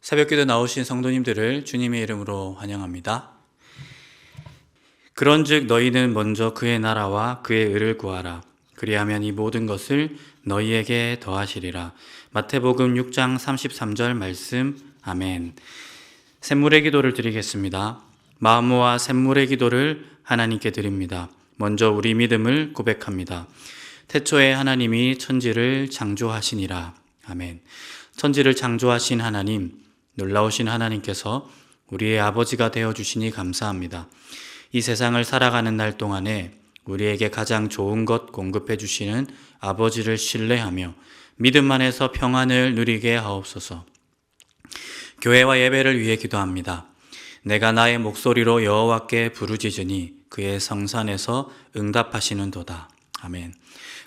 새벽기도 나오신 성도님들을 주님의 이름으로 환영합니다. 그런즉 너희는 먼저 그의 나라와 그의 의를 구하라. 그리하면 이 모든 것을 너희에게 더하시리라. 마태복음 6장 33절 말씀. 아멘. 샘물의 기도를 드리겠습니다. 마음모아 샘물의 기도를 하나님께 드립니다. 먼저 우리 믿음을 고백합니다. 태초에 하나님이 천지를 창조하시니라. 아멘. 천지를 창조하신 하나님, 놀라우신 하나님께서 우리의 아버지가 되어주시니 감사합니다. 이 세상을 살아가는 날 동안에 우리에게 가장 좋은 것 공급해 주시는 아버지를 신뢰하며 믿음 안에서 평안을 누리게 하옵소서. 교회와 예배를 위해 기도합니다. 내가 나의 목소리로 여호와께 부르짖으니 그의 성산에서 응답하시는도다. 아멘.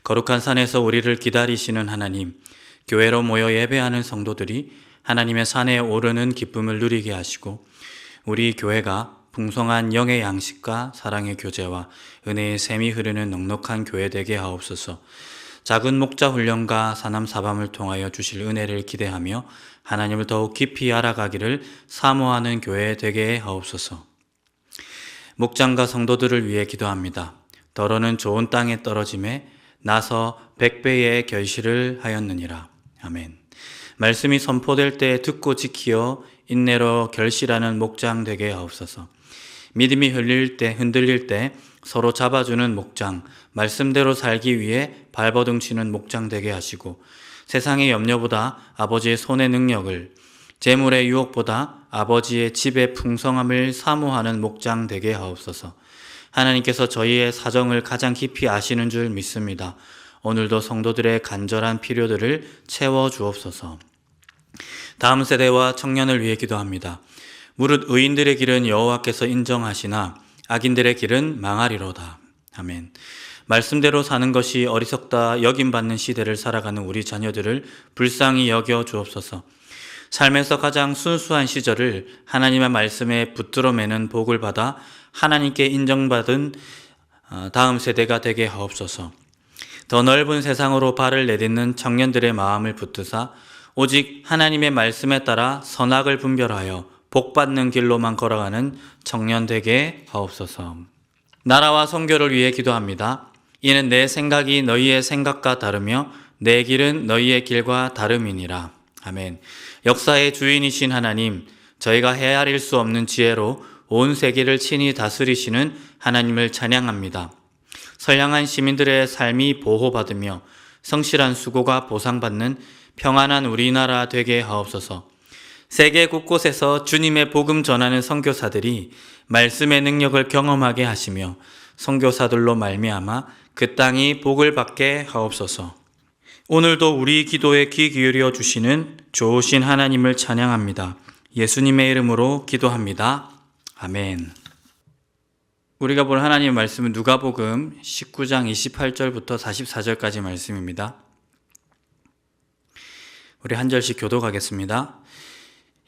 거룩한 산에서 우리를 기다리시는 하나님, 교회로 모여 예배하는 성도들이 하나님의 산에 오르는 기쁨을 누리게 하시고 우리 교회가 풍성한 영의 양식과 사랑의 교제와 은혜의 샘이 흐르는 넉넉한 교회 되게 하옵소서. 작은 목자 훈련과 사남사밤을 통하여 주실 은혜를 기대하며 하나님을 더욱 깊이 알아가기를 사모하는 교회 되게 하옵소서. 목장과 성도들을 위해 기도합니다. 더러는 좋은 땅에 떨어짐에 나서 100배의 결실을 하였느니라. 아멘. 말씀이 선포될 때 듣고 지키어 인내로 결실하는 목장 되게 하옵소서. 믿음이 흔들릴 때 서로 잡아주는 목장, 말씀대로 살기 위해 발버둥 치는 목장 되게 하시고 세상의 염려보다 아버지의 손의 능력을, 재물의 유혹보다 아버지의 집의 풍성함을 사모하는 목장 되게 하옵소서. 하나님께서 저희의 사정을 가장 깊이 아시는 줄 믿습니다. 오늘도 성도들의 간절한 필요들을 채워주옵소서. 다음 세대와 청년을 위해 기도합니다. 무릇 의인들의 길은 여호와께서 인정하시나 악인들의 길은 망하리로다. 아멘. 말씀대로 사는 것이 어리석다 여김받는 시대를 살아가는 우리 자녀들을 불쌍히 여겨 주옵소서. 삶에서 가장 순수한 시절을 하나님의 말씀에 붙들어 매는 복을 받아 하나님께 인정받은 다음 세대가 되게 하옵소서. 더 넓은 세상으로 발을 내딛는 청년들의 마음을 붙드사 오직 하나님의 말씀에 따라 선악을 분별하여 복받는 길로만 걸어가는 청년 되게 하옵소서. 나라와 선교를 위해 기도합니다. 이는 내 생각이 너희의 생각과 다르며 내 길은 너희의 길과 다름이니라. 아멘. 역사의 주인이신 하나님, 저희가 헤아릴 수 없는 지혜로 온 세계를 친히 다스리시는 하나님을 찬양합니다. 선량한 시민들의 삶이 보호받으며 성실한 수고가 보상받는 평안한 우리나라 되게 하옵소서. 세계 곳곳에서 주님의 복음 전하는 선교사들이 말씀의 능력을 경험하게 하시며 선교사들로 말미암아 그 땅이 복을 받게 하옵소서. 오늘도 우리 기도에 귀 기울여 주시는 좋으신 하나님을 찬양합니다. 예수님의 이름으로 기도합니다. 아멘. 우리가 볼 하나님의 말씀은 누가복음 19장 28절부터 44절까지 말씀입니다. 우리 한 절씩 교독하겠습니다.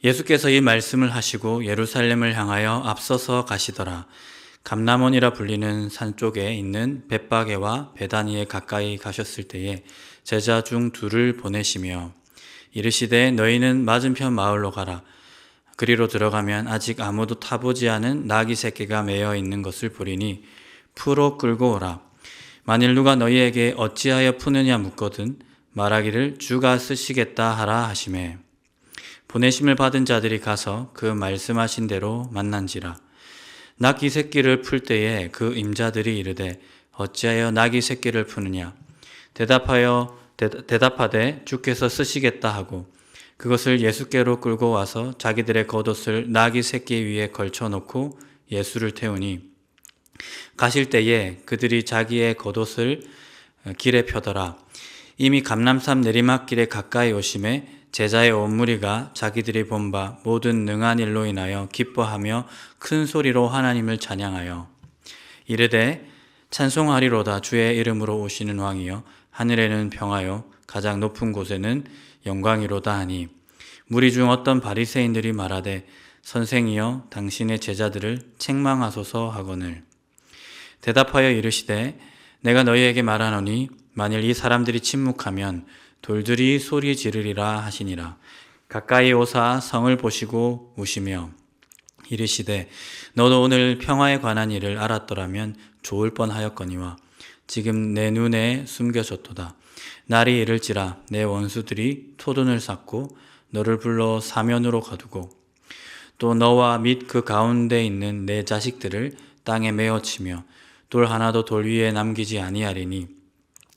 예수께서 이 말씀을 하시고 예루살렘을 향하여 앞서서 가시더라. 감람원이라 불리는 산 쪽에 있는 벳바게와 베다니에 가까이 가셨을 때에 제자 중 둘을 보내시며 이르시되 너희는 맞은편 마을로 가라. 그리로 들어가면 아직 아무도 타보지 않은 나귀 새끼가 매여 있는 것을 보리니 풀어 끌고 오라. 만일 누가 너희에게 어찌하여 푸느냐 묻거든 말하기를 주가 쓰시겠다 하라 하시매 보내심을 받은 자들이 가서 그 말씀하신 대로 만난지라. 나귀 새끼를 풀 때에 그 임자들이 이르되 어찌하여 나귀 새끼를 푸느냐 대답하되 주께서 쓰시겠다 하고 그것을 예수께로 끌고 와서 자기들의 겉옷을 나귀 새끼 위에 걸쳐놓고 예수를 태우니 가실 때에 그들이 자기의 겉옷을 길에 펴더라. 이미 감람산 내리막길에 가까이 오심에 제자의 온 무리가 자기들이 본 바 모든 능한 일로 인하여 기뻐하며 큰 소리로 하나님을 찬양하여 이르되 찬송하리로다. 주의 이름으로 오시는 왕이여 하늘에는 평화요 가장 높은 곳에는 영광이로다 하니 무리 중 어떤 바리새인들이 말하되 선생이여 당신의 제자들을 책망하소서 하거늘 대답하여 이르시되 내가 너희에게 말하노니 만일 이 사람들이 침묵하면 돌들이 소리 지르리라 하시니라. 가까이 오사 성을 보시고 우시며 이르시되 너도 오늘 평화에 관한 일을 알았더라면 좋을 뻔하였거니와 지금 내 눈에 숨겨졌도다. 날이 이를지라 내 원수들이 토둔을 쌓고 너를 불러 사면으로 가두고 또 너와 및 그 가운데 있는 내 자식들을 땅에 메어치며 돌 하나도 돌 위에 남기지 아니하리니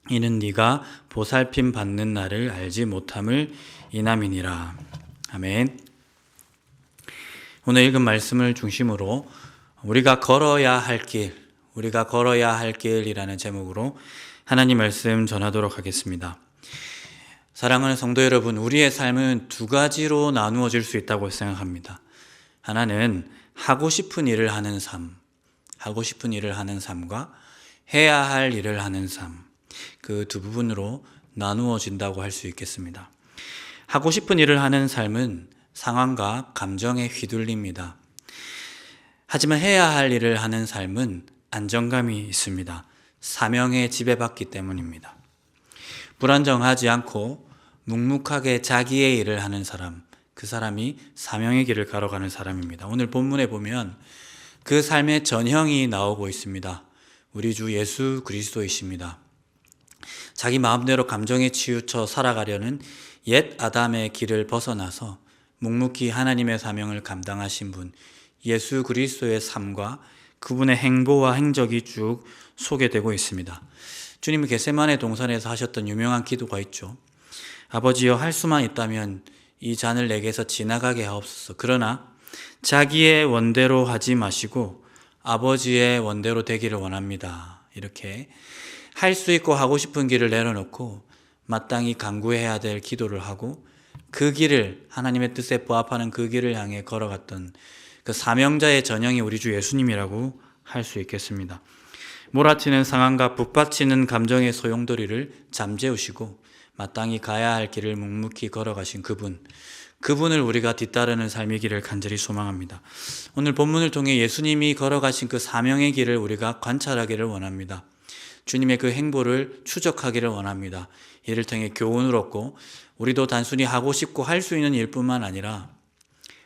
이는 네가 보살핌 받는 날을 알지 못함을 인함이니라. 아멘. 오늘 읽은 말씀을 중심으로 우리가 걸어야 할 길이라는 제목으로 하나님 말씀 전하도록 하겠습니다. 사랑하는 성도 여러분, 우리의 삶은 두 가지로 나누어질 수 있다고 생각합니다. 하나는 하고 싶은 일을 하는 삶과 해야 할 일을 하는 삶, 그 두 부분으로 나누어진다고 할 수 있겠습니다. 하고 싶은 일을 하는 삶은 상황과 감정에 휘둘립니다. 하지만 해야 할 일을 하는 삶은 안정감이 있습니다. 사명에 지배받기 때문입니다. 불안정하지 않고 묵묵하게 자기의 일을 하는 사람, 그 사람이 사명의 길을 걸어가는 사람입니다. 오늘 본문에 보면 그 삶의 전형이 나오고 있습니다. 우리 주 예수 그리스도이십니다. 자기 마음대로 감정에 치우쳐 살아가려는 옛 아담의 길을 벗어나서 묵묵히 하나님의 사명을 감당하신 분, 예수 그리스도의 삶과 그분의 행보와 행적이 쭉 소개되고 있습니다. 주님은 겟세마네 동산에서 하셨던 유명한 기도가 있죠. 아버지여, 할 수만 있다면 이 잔을 내게서 지나가게 하옵소서. 그러나 자기의 원대로 하지 마시고 아버지의 원대로 되기를 원합니다. 이렇게 할 수 있고 하고 싶은 길을 내려놓고 마땅히 간구해야 될 기도를 하고 그 길을, 하나님의 뜻에 부합하는 그 길을 향해 걸어갔던 그 사명자의 전형이 우리 주 예수님이라고 할 수 있겠습니다. 몰아치는 상황과 북받치는 감정의 소용돌이를 잠재우시고 마땅히 가야 할 길을 묵묵히 걸어가신 그분을 우리가 뒤따르는 삶의 길을 간절히 소망합니다. 오늘 본문을 통해 예수님이 걸어가신 그 사명의 길을 우리가 관찰하기를 원합니다. 주님의 그 행보를 추적하기를 원합니다. 이를 통해 교훈을 얻고 우리도 단순히 하고 싶고 할 수 있는 일뿐만 아니라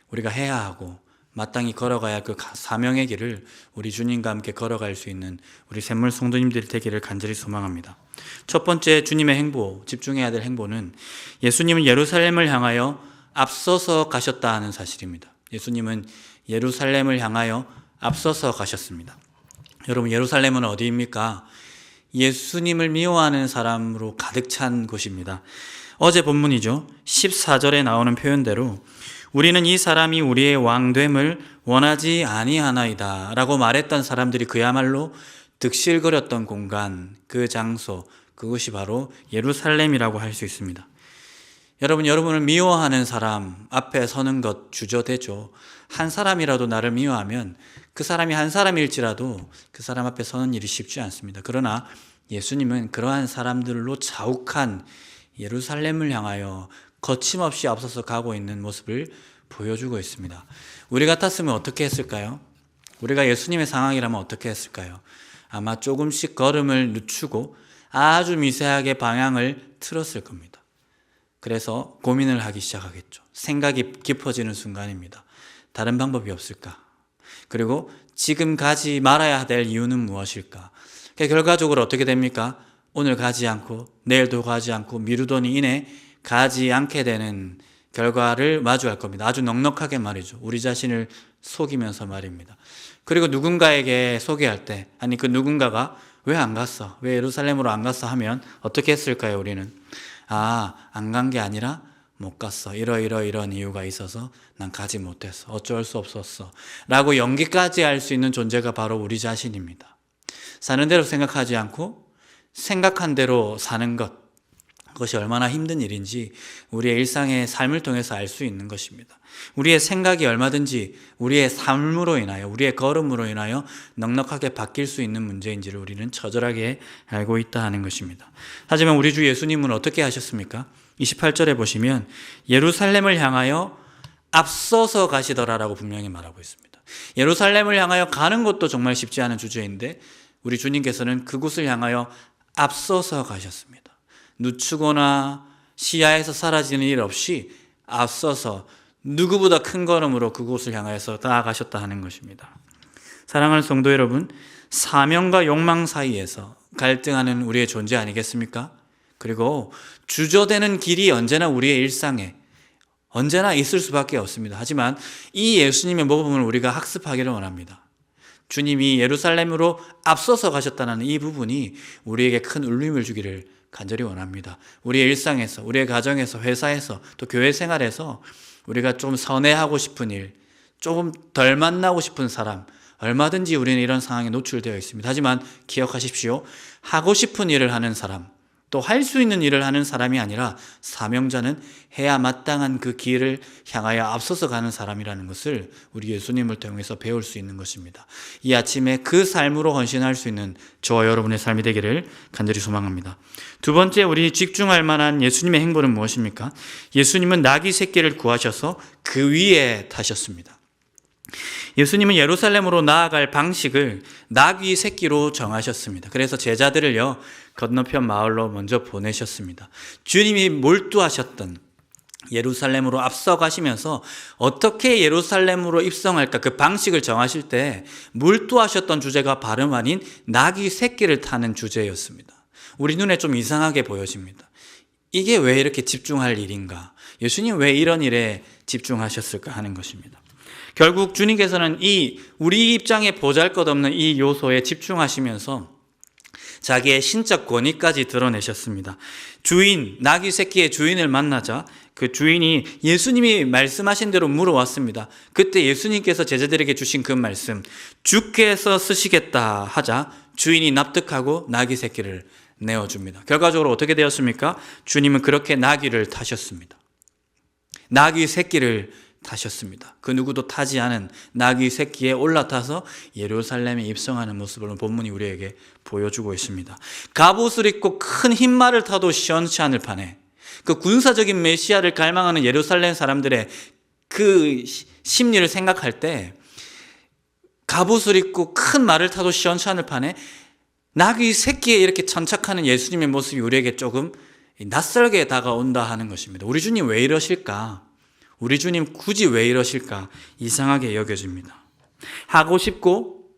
우리가 해야 하고 마땅히 걸어가야 할 그 사명의 길을 우리 주님과 함께 걸어갈 수 있는 우리 샘물 성도님들이 되기를 간절히 소망합니다. 첫 번째 주님의 행보, 집중해야 될 행보는 예수님은 예루살렘을 향하여 앞서서 가셨다 하는 사실입니다. 예수님은 예루살렘을 향하여 앞서서 가셨습니다. 여러분, 예루살렘은 어디입니까? 예수님을 미워하는 사람으로 가득 찬 곳입니다. 어제 본문이죠. 14절에 나오는 표현대로 우리는 이 사람이 우리의 왕됨을 원하지 아니하나이다 라고 말했던 사람들이 그야말로 득실거렸던 공간, 그 장소, 그것이 바로 예루살렘이라고 할 수 있습니다. 여러분을 미워하는 사람 앞에 서는 것 주저되죠. 한 사람이라도 나를 미워하면 그 사람이 한 사람일지라도 그 사람 앞에 서는 일이 쉽지 않습니다. 그러나 예수님은 그러한 사람들로 자욱한 예루살렘을 향하여 거침없이 앞서서 가고 있는 모습을 보여주고 있습니다. 우리 같았으면 어떻게 했을까요? 우리가 예수님의 상황이라면 어떻게 했을까요? 아마 조금씩 걸음을 늦추고 아주 미세하게 방향을 틀었을 겁니다. 그래서 고민을 하기 시작하겠죠. 생각이 깊어지는 순간입니다. 다른 방법이 없을까? 그리고 지금 가지 말아야 될 이유는 무엇일까? 결과적으로 어떻게 됩니까? 오늘 가지 않고 내일도 가지 않고 미루더니 이내 가지 않게 되는 결과를 마주할 겁니다. 아주 넉넉하게 말이죠. 우리 자신을 속이면서 말입니다. 그리고 누군가에게 소개할 때, 아니 그 누군가가 왜 안 갔어? 왜 예루살렘으로 안 갔어? 하면 어떻게 했을까요? 우리는 안 간 게 아니라 못 갔어. 이런 이유가 있어서 난 가지 못했어. 어쩔 수 없었어. 라고 연기까지 할 수 있는 존재가 바로 우리 자신입니다. 사는 대로 생각하지 않고 생각한 대로 사는 것, 그것이 얼마나 힘든 일인지 우리의 일상의 삶을 통해서 알 수 있는 것입니다. 우리의 생각이 얼마든지 우리의 삶으로 인하여, 우리의 걸음으로 인하여 넉넉하게 바뀔 수 있는 문제인지를 우리는 처절하게 알고 있다 하는 것입니다. 하지만 우리 주 예수님은 어떻게 하셨습니까? 28절에 보시면 예루살렘을 향하여 앞서서 가시더라라고 분명히 말하고 있습니다. 예루살렘을 향하여 가는 것도 정말 쉽지 않은 주제인데 우리 주님께서는 그곳을 향하여 앞서서 가셨습니다. 늦추거나 시야에서 사라지는 일 없이 앞서서 누구보다 큰 걸음으로 그곳을 향해서 나아가셨다 하는 것입니다. 사랑하는 성도 여러분, 사명과 욕망 사이에서 갈등하는 우리의 존재 아니겠습니까? 그리고 주저되는 길이 언제나 우리의 일상에 언제나 있을 수밖에 없습니다. 하지만 이 예수님의 모범을 우리가 학습하기를 원합니다. 주님이 예루살렘으로 앞서서 가셨다는 이 부분이 우리에게 큰 울림을 주기를 간절히 원합니다. 우리의 일상에서, 우리의 가정에서, 회사에서, 또 교회 생활에서 우리가 좀 선회하고 싶은 일, 조금 덜 만나고 싶은 사람, 얼마든지 우리는 이런 상황에 노출되어 있습니다. 하지만 기억하십시오. 하고 싶은 일을 하는 사람, 또 할 수 있는 일을 하는 사람이 아니라 사명자는 해야 마땅한 그 길을 향하여 앞서서 가는 사람이라는 것을 우리 예수님을 통해서 배울 수 있는 것입니다. 이 아침에 그 삶으로 헌신할 수 있는 저와 여러분의 삶이 되기를 간절히 소망합니다. 두 번째, 우리 집중할 만한 예수님의 행보는 무엇입니까? 예수님은 나귀 새끼를 구하셔서 그 위에 타셨습니다. 예수님은 예루살렘으로 나아갈 방식을 나귀 새끼로 정하셨습니다. 그래서 제자들을요, 건너편 마을로 먼저 보내셨습니다. 주님이 몰두하셨던 예루살렘으로 앞서가시면서 어떻게 예루살렘으로 입성할까 그 방식을 정하실 때 몰두하셨던 주제가 다름 아닌 나귀 새끼를 타는 주제였습니다. 우리 눈에 좀 이상하게 보여집니다. 이게 왜 이렇게 집중할 일인가? 예수님 왜 이런 일에 집중하셨을까 하는 것입니다. 결국 주님께서는 우리 입장에 보잘것없는 이 요소에 집중하시면서 자기의 신적 권위까지 드러내셨습니다. 나귀 새끼의 주인을 만나자 그 주인이 예수님이 말씀하신 대로 물어왔습니다. 그때 예수님께서 제자들에게 주신 그 말씀, 주께서 쓰시겠다 하자 주인이 납득하고 나귀 새끼를 내어줍니다. 결과적으로 어떻게 되었습니까? 주님은 그렇게 나귀를 타셨습니다. 나귀 새끼를 타셨습니다. 그 누구도 타지 않은 나귀 새끼에 올라타서 예루살렘에 입성하는 모습을 본문이 우리에게 보여주고 있습니다. 갑옷을 입고 큰 흰말을 타도 시원치 않을 판에 그 군사적인 메시아를 갈망하는 예루살렘 사람들의 그 심리를 생각할 때 갑옷을 입고 큰 말을 타도 시원치 않을 판에 나귀 새끼에 이렇게 천착하는 예수님의 모습이 우리에게 조금 낯설게 다가온다 하는 것입니다. 우리 주님 왜 이러실까? 우리 주님 굳이 왜 이러실까? 이상하게 여겨집니다. 하고 싶고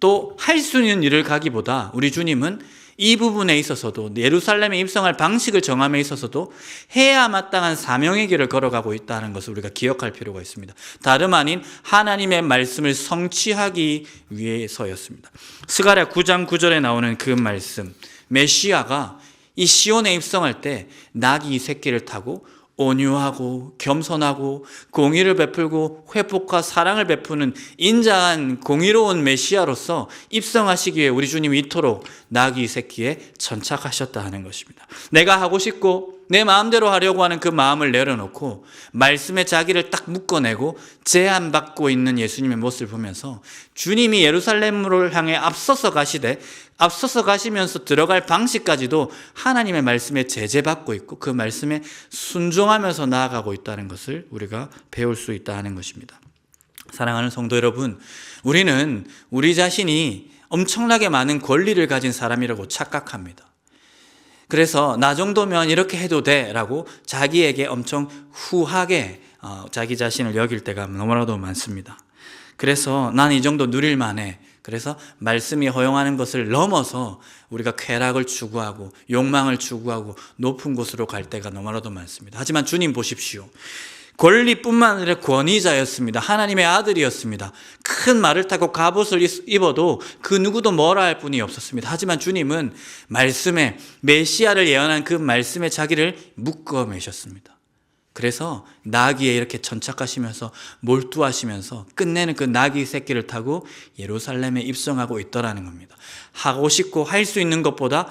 또 할 수 있는 일을 가기보다 우리 주님은 이 부분에 있어서도 예루살렘에 입성할 방식을 정함에 있어서도 해야 마땅한 사명의 길을 걸어가고 있다는 것을 우리가 기억할 필요가 있습니다. 다름 아닌 하나님의 말씀을 성취하기 위해서였습니다. 스가랴 9장 9절에 나오는 그 말씀, 메시아가 이 시온에 입성할 때 나귀 새끼를 타고 온유하고 겸손하고 공의를 베풀고 회복과 사랑을 베푸는 인자한 공의로운 메시아로서 입성하시기 위해 우리 주님이 이토록 나귀 새끼에 천착하셨다 하는 것입니다. 내가 하고 싶고 내 마음대로 하려고 하는 그 마음을 내려놓고 말씀에 자기를 딱 묶어내고 제한받고 있는 예수님의 모습을 보면서 주님이 예루살렘으로 향해 앞서서 가시면서 들어갈 방식까지도 하나님의 말씀에 제재받고 있고 그 말씀에 순종하면서 나아가고 있다는 것을 우리가 배울 수 있다 하는 것입니다. 사랑하는 성도 여러분, 우리는 우리 자신이 엄청나게 많은 권리를 가진 사람이라고 착각합니다. 그래서 나 정도면 이렇게 해도 돼 라고 자기에게 엄청 후하게 자기 자신을 여길 때가 너무나도 많습니다. 그래서 난 이 정도 누릴 만해. 그래서 말씀이 허용하는 것을 넘어서 우리가 쾌락을 추구하고 욕망을 추구하고 높은 곳으로 갈 때가 너무나도 많습니다. 하지만 주님 보십시오. 권리뿐만 아니라 권위자였습니다. 하나님의 아들이었습니다. 큰 말을 타고 갑옷을 입어도 그 누구도 뭐라 할 분이 없었습니다. 하지만 주님은 말씀에 메시아를 예언한 그 말씀에 자기를 묶어 매셨습니다. 그래서 나귀에 이렇게 천착하시면서 몰두하시면서 끝내는 그 나귀 새끼를 타고 예루살렘에 입성하고 있더라는 겁니다. 하고 싶고 할 수 있는 것보다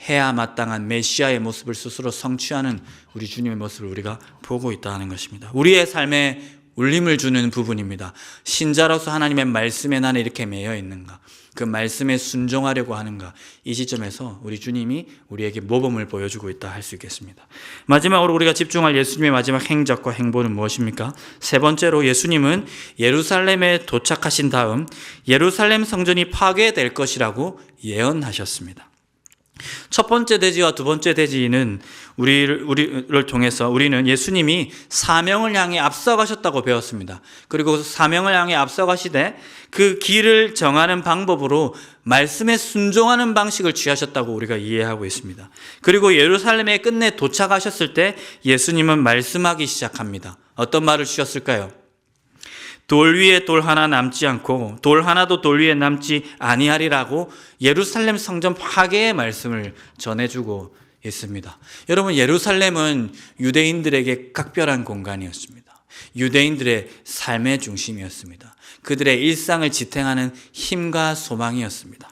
해야 마땅한 메시아의 모습을 스스로 성취하는 우리 주님의 모습을 우리가 보고 있다는 것입니다. 우리의 삶에 울림을 주는 부분입니다. 신자로서 하나님의 말씀에 나는 이렇게 매여 있는가? 그 말씀에 순종하려고 하는가? 이 시점에서 우리 주님이 우리에게 모범을 보여주고 있다 할 수 있겠습니다. 마지막으로 우리가 집중할 예수님의 마지막 행적과 행보는 무엇입니까? 세 번째로 예수님은 예루살렘에 도착하신 다음 예루살렘 성전이 파괴될 것이라고 예언하셨습니다. 첫 번째 대지와 두 번째 대지는 우리를 통해서 우리는 예수님이 사명을 향해 앞서가셨다고 배웠습니다. 그리고 사명을 향해 앞서가시되 그 길을 정하는 방법으로 말씀에 순종하는 방식을 취하셨다고 우리가 이해하고 있습니다. 그리고 예루살렘에 끝내 도착하셨을 때 예수님은 말씀하기 시작합니다. 어떤 말을 주셨을까요? 돌 위에 돌 하나 남지 않고 돌 하나도 돌 위에 남지 아니하리라고 예루살렘 성전 파괴의 말씀을 전해주고 있습니다. 여러분, 예루살렘은 유대인들에게 각별한 공간이었습니다. 유대인들의 삶의 중심이었습니다. 그들의 일상을 지탱하는 힘과 소망이었습니다.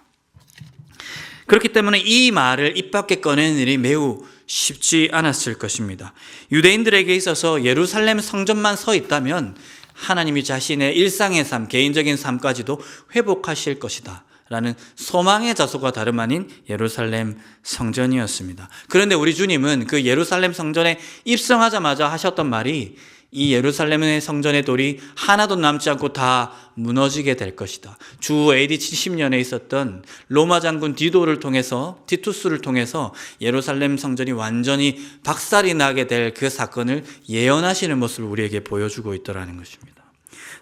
그렇기 때문에 이 말을 입 밖에 꺼내는 일이 매우 쉽지 않았을 것입니다. 유대인들에게 있어서 예루살렘 성전만 서 있다면 하나님이 자신의 일상의 삶, 개인적인 삶까지도 회복하실 것이다 라는 소망의 자소가 다름 아닌 예루살렘 성전이었습니다. 그런데 우리 주님은 그 예루살렘 성전에 입성하자마자 하셨던 말이 이 예루살렘의 성전의 돌이 하나도 남지 않고 다 무너지게 될 것이다. 주 AD 70년에 있었던 로마 장군 티투스를 통해서 예루살렘 성전이 완전히 박살이 나게 될 그 사건을 예언하시는 모습을 우리에게 보여주고 있더라는 것입니다.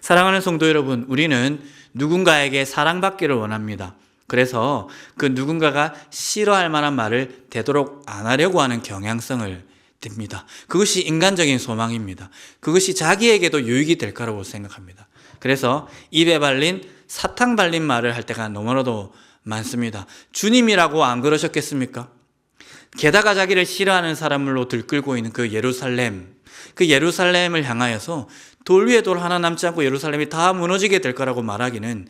사랑하는 성도 여러분, 우리는 누군가에게 사랑받기를 원합니다. 그래서 그 누군가가 싫어할 만한 말을 되도록 안 하려고 하는 경향성을 듭니다. 그것이 인간적인 소망입니다. 그것이 자기에게도 유익이 될 거라고 생각합니다. 그래서 입에 발린 사탕 발린 말을 할 때가 너무나도 많습니다. 주님이라고 안 그러셨겠습니까? 게다가 자기를 싫어하는 사람으로 들끓고 있는 그 예루살렘을 향하여서 돌 위에 돌 하나 남지 않고 예루살렘이 다 무너지게 될 거라고 말하기는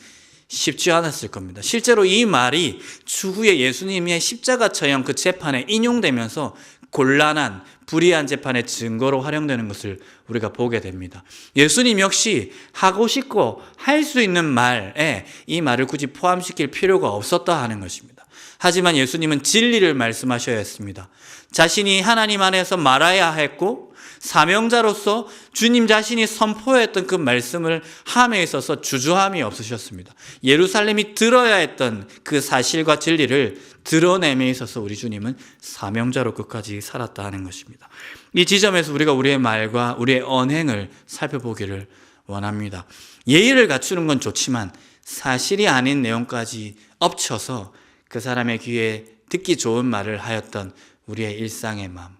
쉽지 않았을 겁니다. 실제로 이 말이 추후에 예수님의 십자가 처형 그 재판에 인용되면서 곤란한 불의한 재판의 증거로 활용되는 것을 우리가 보게 됩니다. 예수님 역시 하고 싶고 할 수 있는 말에 이 말을 굳이 포함시킬 필요가 없었다 하는 것입니다. 하지만 예수님은 진리를 말씀하셔야 했습니다. 자신이 하나님 안에서 말해야 했고 사명자로서 주님 자신이 선포했던 그 말씀을 함에 있어서 주저함이 없으셨습니다. 예루살렘이 들어야 했던 그 사실과 진리를 드러냄에 있어서 우리 주님은 사명자로 끝까지 살았다 하는 것입니다. 이 지점에서 우리가 우리의 말과 우리의 언행을 살펴보기를 원합니다. 예의를 갖추는 건 좋지만 사실이 아닌 내용까지 엎쳐서 그 사람의 귀에 듣기 좋은 말을 하였던 우리의 일상의 마음,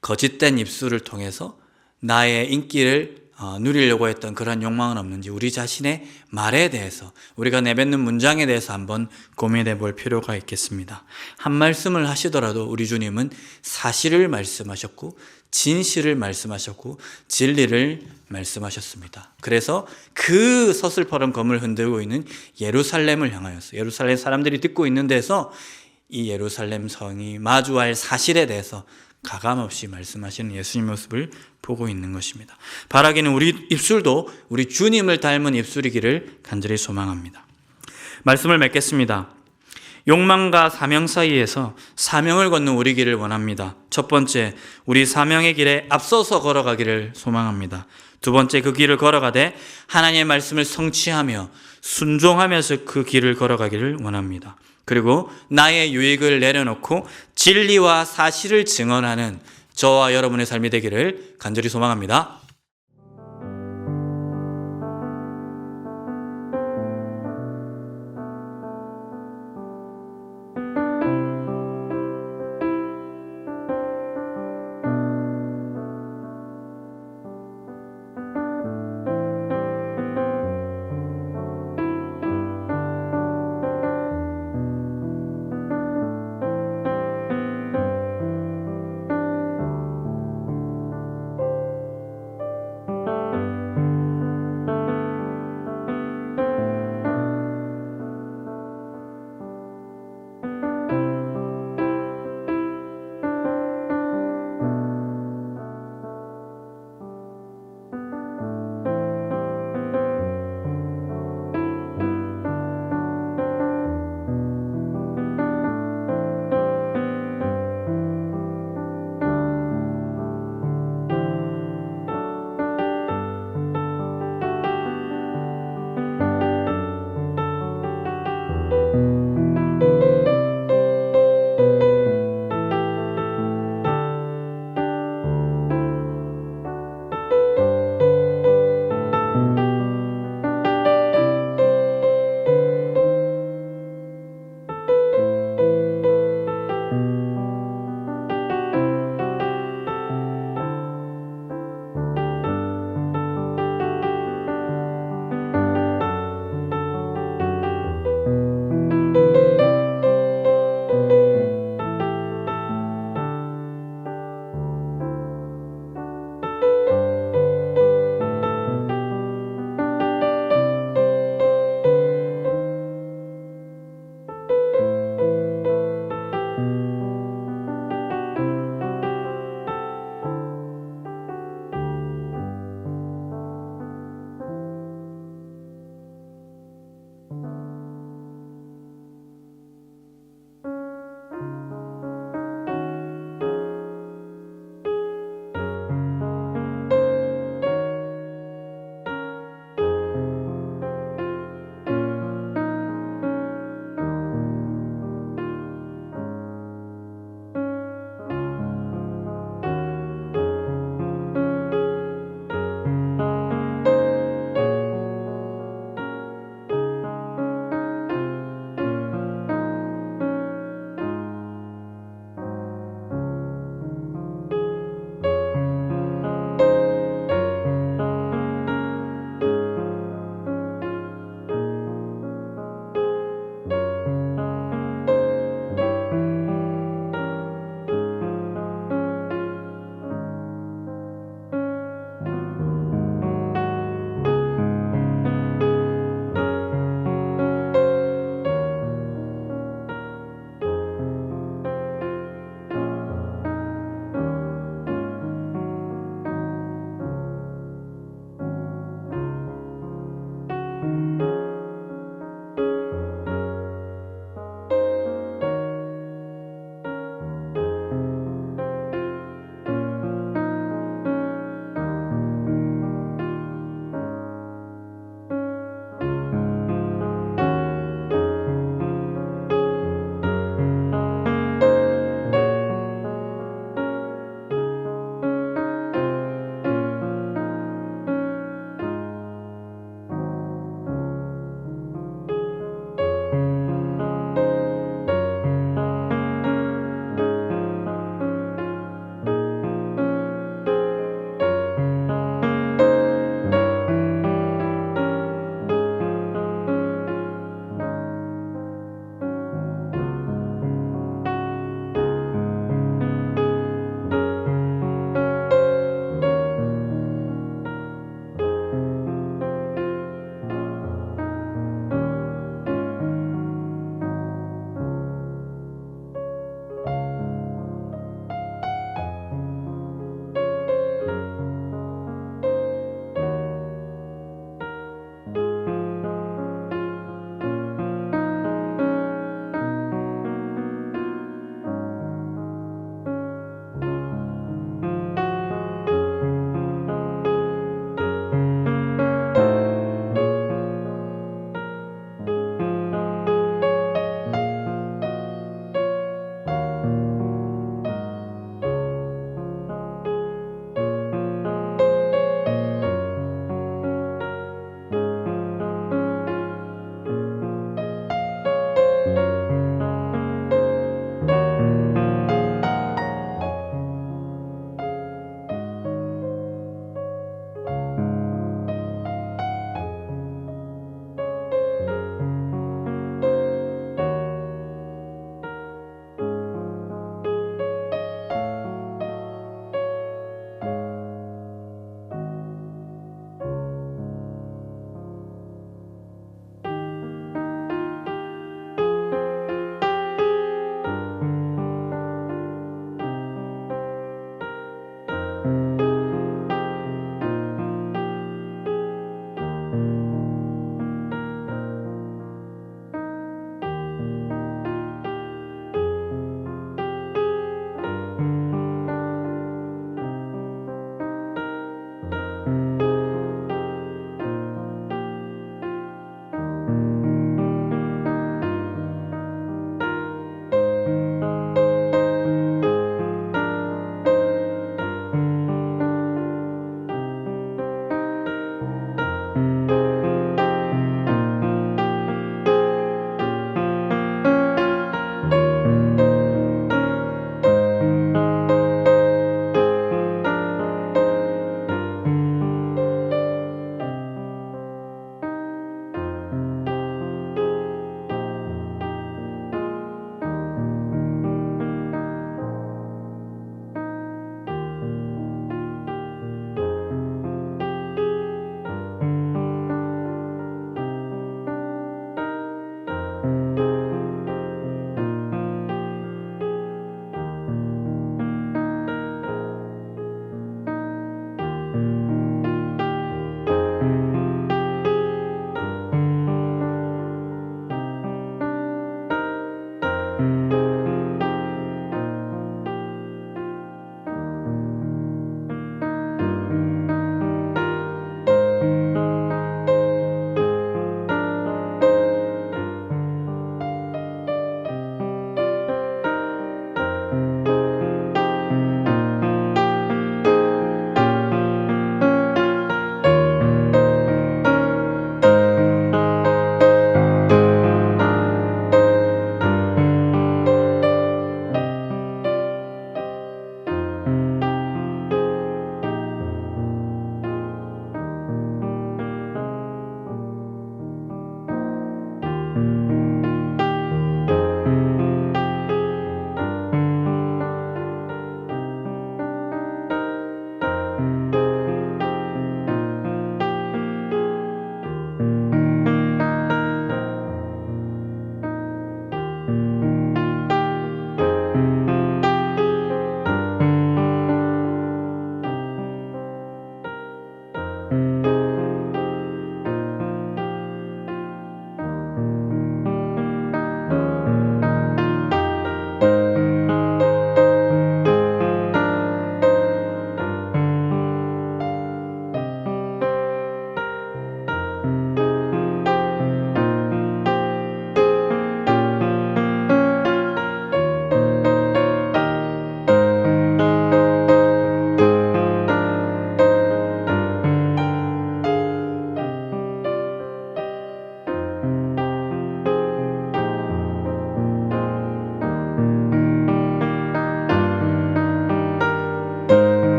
거짓된 입술을 통해서 나의 인기를 누리려고 했던 그런 욕망은 없는지 우리 자신의 말에 대해서, 우리가 내뱉는 문장에 대해서 한번 고민해 볼 필요가 있겠습니다. 한 말씀을 하시더라도 우리 주님은 사실을 말씀하셨고 진실을 말씀하셨고 진리를 말씀하셨습니다. 그래서 그 서슬퍼런 검을 흔들고 있는 예루살렘을 향하여서, 예루살렘 사람들이 듣고 있는 데서 이 예루살렘 성이 마주할 사실에 대해서 가감없이 말씀하시는 예수님 모습을 보고 있는 것입니다. 바라기는 우리 입술도 우리 주님을 닮은 입술이기를 간절히 소망합니다. 말씀을 맺겠습니다. 욕망과 사명 사이에서 사명을 걷는 우리 길을 원합니다. 첫 번째, 우리 사명의 길에 앞서서 걸어가기를 소망합니다. 두 번째, 그 길을 걸어가되 하나님의 말씀을 성취하며 순종하면서 그 길을 걸어가기를 원합니다. 그리고 나의 유익을 내려놓고 진리와 사실을 증언하는 저와 여러분의 삶이 되기를 간절히 소망합니다.